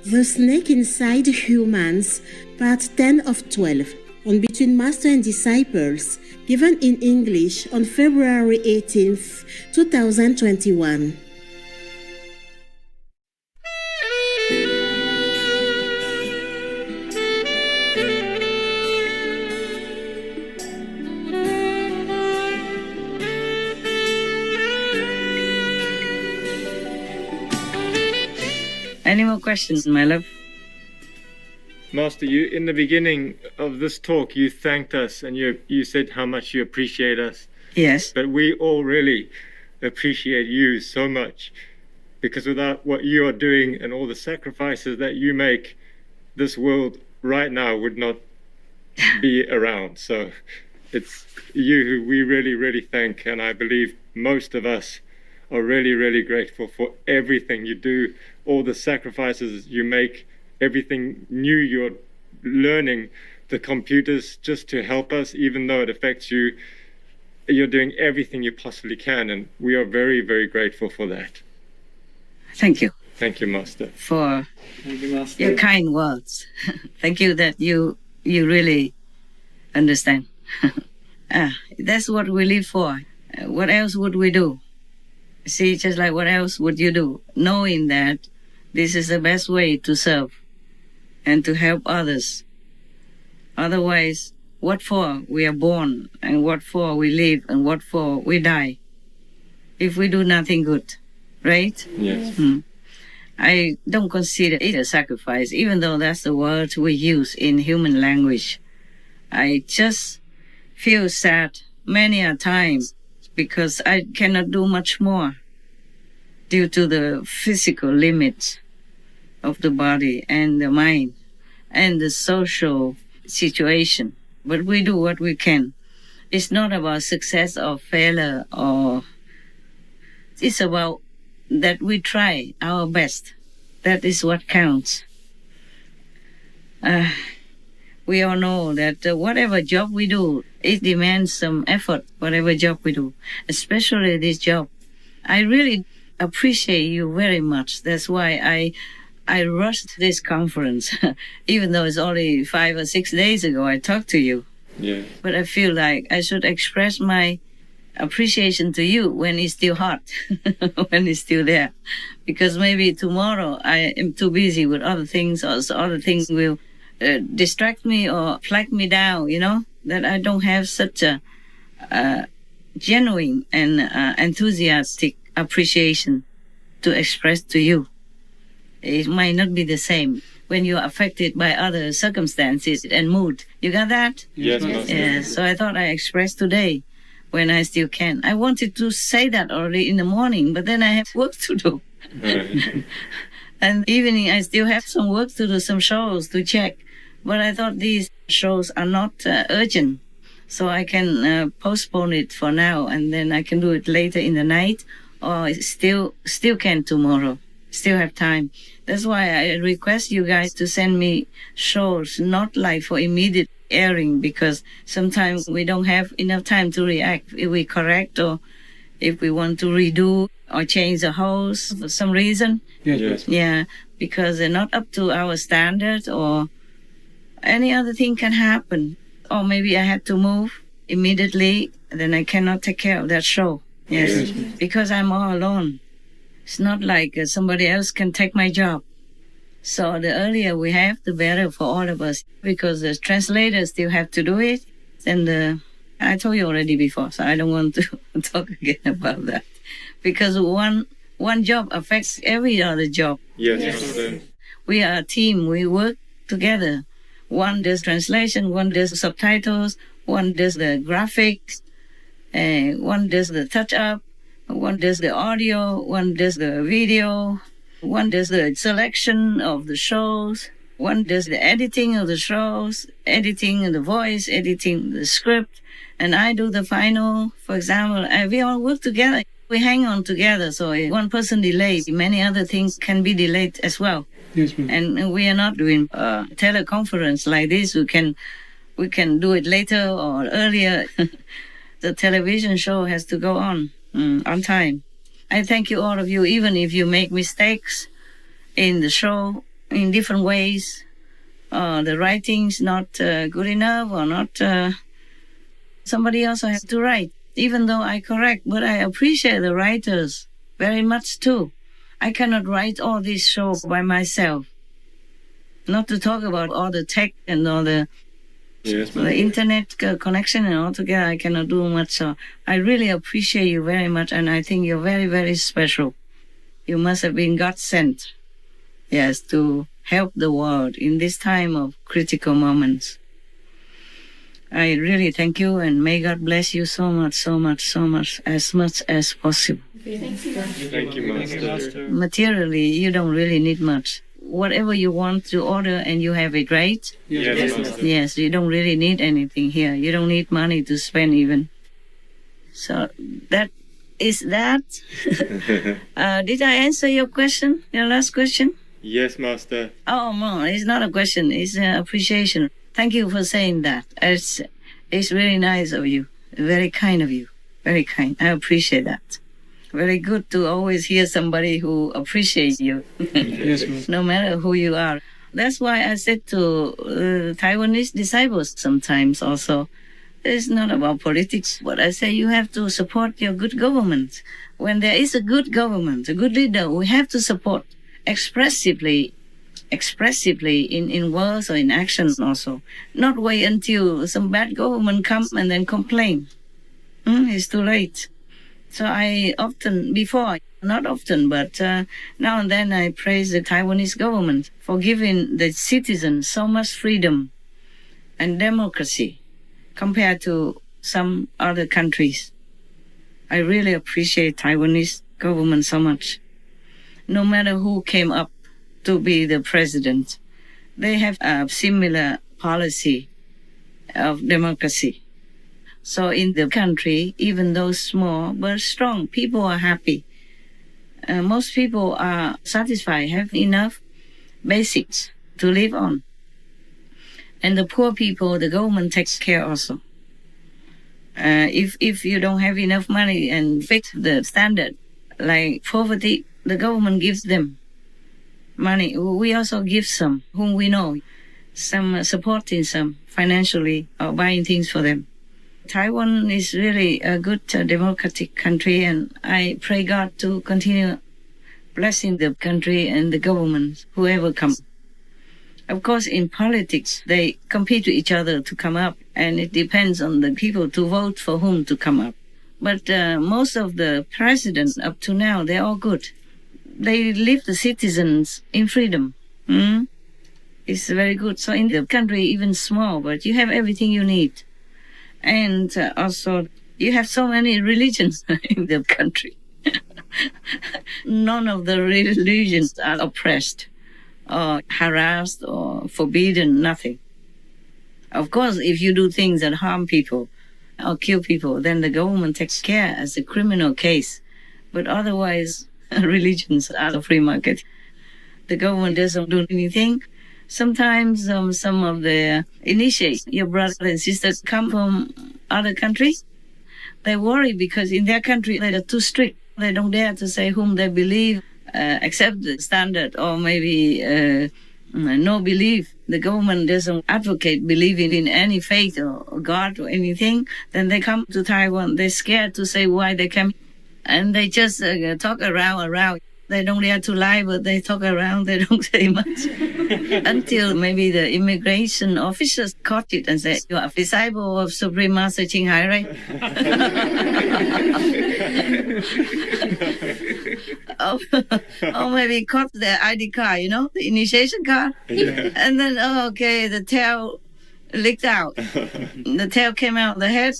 The Snake Inside Humans, Part 10 of 12, on Between Master and Disciples, given in English on February 18th, 2021. Any more questions, my love? Master, you in the beginning of this talk, you thanked us and you said how much you appreciate us. Yes. But we all really appreciate you so much, because without what you are doing and all the sacrifices that you make, this world right now would not be around. So it's you who we really, really thank, and I believe most of us are really, really grateful for everything you do, all the sacrifices you make, everything new you're learning, the computers just to help us, even though it affects you. You're doing everything you possibly can, and we are very, very grateful for that. Thank you. Thank you, Master. For Thank you, Master. your kind words. Thank you that you really understand. That's what we live for. What else would we do? See, just like what else would you do? Knowing that this is the best way to serve and to help others. Otherwise, what for we are born, and what for we live, and what for we die, if we do nothing good, right? Yes. I don't consider it a sacrifice, even though that's the word we use in human language. I just feel sad many a time because I cannot do much more due to the physical limits of the body and the mind and the social situation. But we do what we can. It's not about success or failure, or it's about that we try our best. That is what counts. We all know that whatever job we do, it demands some effort, whatever job we do, especially this job. I really appreciate you very much. That's why I rushed this conference, even though it's only 5 or 6 days ago I talked to you. Yeah. But I feel like I should express my appreciation to you when it's still hot, when it's still there. Because maybe tomorrow I am too busy with other things, or other things will distract me or flag me down, that I don't have such a genuine and enthusiastic appreciation to express to you. It might not be the same when you're affected by other circumstances and mood. You got that? Yes, Master. Yeah, so I thought I expressed today when I still can. I wanted to say that early in the morning, but then I have work to do. And evening I still have some work to do, some shows to check. But I thought these shows are not urgent, so I can postpone it for now, and then I can do it later in the night, or still can tomorrow. Still have time. That's why I request you guys to send me shows, not like for immediate airing, because sometimes we don't have enough time to react if we correct, or if we want to redo or change the host for some reason. Yes. Yeah, because they're not up to our standard, or any other thing can happen. Or maybe I had to move immediately, then I cannot take care of that show. Yes, because I'm all alone. It's not like somebody else can take my job. So the earlier we have, the better for all of us, because the translators still have to do it. And I told you already before, so I don't want to talk again about that. Because one job affects every other job. Yes. We are a team. We work together. One does translation, one does subtitles, one does the graphics, one does the touch-up, one does the audio, one does the video, one does the selection of the shows, one does the editing of the shows, editing the voice, editing the script, and I do the final. For example, we all work together. We hang on together, so if one person delays, many other things can be delayed as well. Yes, ma'am. And we are not doing a teleconference like this. We can do it later or earlier. The television show has to go on time. I thank you, all of you, even if you make mistakes in the show, in different ways. The writing's not good enough or not. Somebody else has to write, even though I correct. But I appreciate the writers very much too. I cannot write all these shows by myself. Not to talk about all the tech and all the internet connection and all together, I cannot do much. So I really appreciate you very much, and I think you're very, very special. You must have been God sent, yes, to help the world in this time of critical moments. I really thank you, and may God bless you so much, so much, so much as possible. Thank you, Master. Materially, you don't really need much. Whatever you want to order and you have it, right? Yes, Master. Yes, you don't really need anything here. You don't need money to spend even. So that is that. Did I answer your question, your last question? Yes, Master. Oh, no, it's not a question. It's an appreciation. Thank you for saying that. It's really nice of you. Very kind of you. Very kind. I appreciate that. Very good to always hear somebody who appreciates you, Yes, no matter who you are. That's why I said to Taiwanese disciples sometimes also, it's not about politics, but I say you have to support your good government. When there is a good government, a good leader, we have to support expressively in words or in action also. Not wait until some bad government comes and then complain. It's too late. So I often, before, not often, but now and then I praise the Taiwanese government for giving the citizens so much freedom and democracy compared to some other countries. I really appreciate Taiwanese government so much. No matter who came up to be the president, they have a similar policy of democracy. So in the country, even though small but strong, people are happy. Most people are satisfied, have enough basics to live on. And the poor people, the government takes care also. If you don't have enough money and fix the standard, like poverty, the government gives them money. We also give some, whom we know, some supporting some financially or buying things for them. Taiwan is really a good democratic country, and I pray God to continue blessing the country and the government, whoever comes. Of course, in politics, they compete with each other to come up, and it depends on the people to vote for whom to come up. But most of the presidents up to now, they're all good. They leave the citizens in freedom. It's very good. So in the country, even small, but you have everything you need. And also, you have so many religions in the country. None of the religions are oppressed or harassed or forbidden, nothing. Of course, if you do things that harm people or kill people, then the government takes care as a criminal case. But otherwise, religions are a free market. The government doesn't do anything. Sometimes some of the initiates, your brothers and sisters, come from other countries. They worry because in their country they are too strict. They don't dare to say whom they believe, accept the standard, or maybe no belief. The government doesn't advocate believing in any faith or God or anything. Then they come to Taiwan. They're scared to say why they came. And they just talk around. They don't dare to lie, but they talk around. They don't say much. Until maybe the immigration officers caught it and said, you are a disciple of Supreme Master Ching Hai, right? or maybe caught their ID card, the initiation card. Yeah. And then, okay, the tail leaked out. The tail came out, the head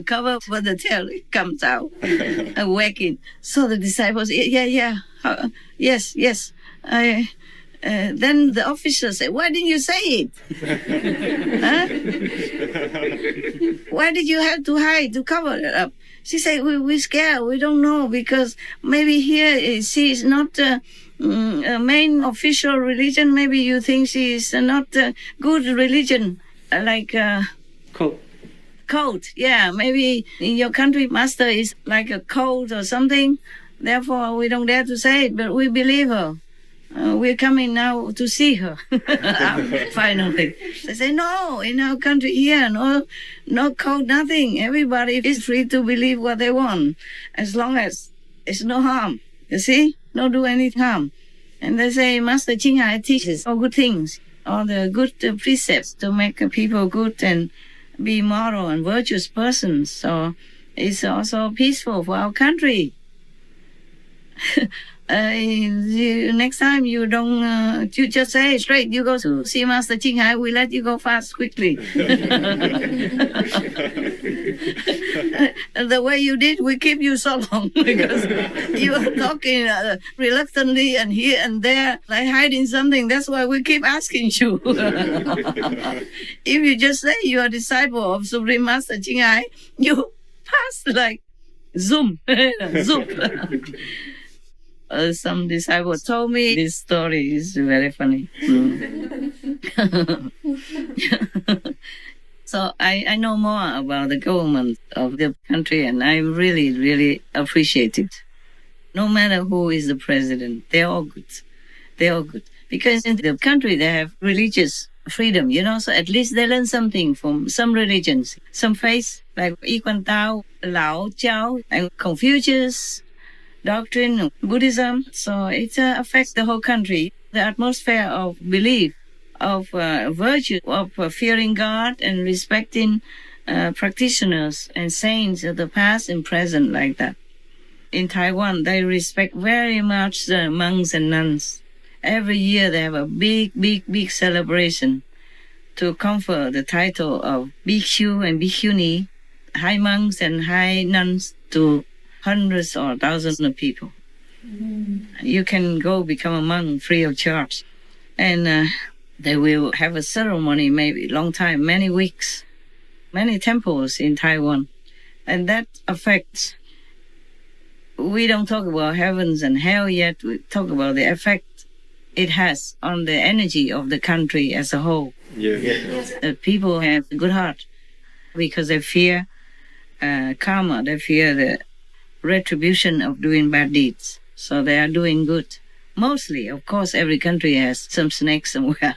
covered, but the tail comes out, wagging. So the disciples, yes. Then the officer said, why didn't you say it? Why did you have to hide, to cover it up? She said, we're scared, we don't know, because maybe here she is not a main official religion. Maybe you think she is not a good religion. Like cult, yeah. Maybe in your country, master is like a cult or something. Therefore, we don't dare to say it, but we believe her. we're coming now to see her. Finally. They say, no, in our country here, no code, nothing. Everybody is free to believe what they want, as long as it's no harm. You see? No do any harm. And they say, Master Ching Hai teaches all good things, all the good precepts to make people good and be moral and virtuous persons. So it's also peaceful for our country. Next time you don't, you just say straight, you go to see Master Ching Hai, we let you go fast, quickly. The way you did, we keep you so long because you are talking reluctantly and here and there, like hiding something. That's why we keep asking you. If you just say you are a disciple of Supreme Master Ching Hai, you pass like zoom, zoom. Some disciple told me this story is very funny. So I know more about the government of the country, and I really, really appreciate it. No matter who is the president, they're all good. They're all good. Because in the country, they have religious freedom, so at least they learn something from some religions, some faiths, like Yiquan Tao, Lao Chao, and Confucius doctrine of Buddhism. So it affects the whole country. The atmosphere of belief, of virtue, of fearing God and respecting practitioners and saints of the past and present, like that. In Taiwan, they respect very much the monks and nuns. Every year they have a big, big, big celebration to confer the title of Bhikshu and Bhikshuni, high monks and high nuns, to hundreds or thousands of people. You can go become a monk free of charge. And they will have a ceremony, maybe long time, many weeks, many temples in Taiwan. And that affects, we don't talk about heavens and hell yet, we talk about the effect it has on the energy of the country as a whole. People have a good heart because they fear karma, they fear the retribution of doing bad deeds. So they are doing good. Mostly, of course, every country has some snakes somewhere,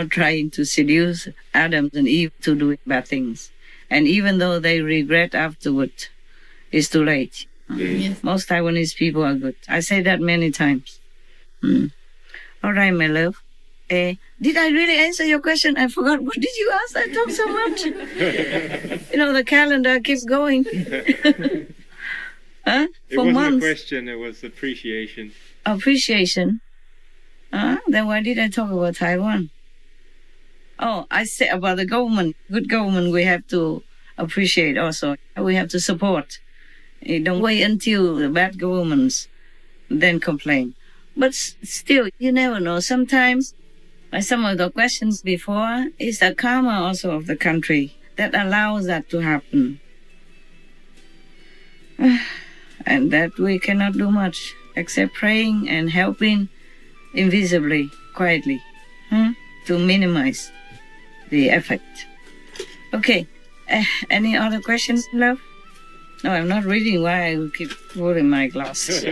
trying to seduce Adam and Eve to do bad things. And even though they regret afterward, it's too late. Yes. Most Taiwanese people are good. I say that many times. All right, my love. Did I really answer your question? I forgot. What did you ask? I talk so much. The calendar keeps going. It wasn't a question, it was appreciation. Appreciation? Then why did I talk about Taiwan? Oh, I said about the government. Good government we have to appreciate also. We have to support. Don't wait until the bad governments then complain. But still, you never know. Sometimes, like some of the questions before, is the karma also of the country that allows that to happen. And that we cannot do much except praying and helping invisibly, quietly, to minimize the effect. Okay, any other questions, love? No, I'm not reading. Why I keep holding my glass.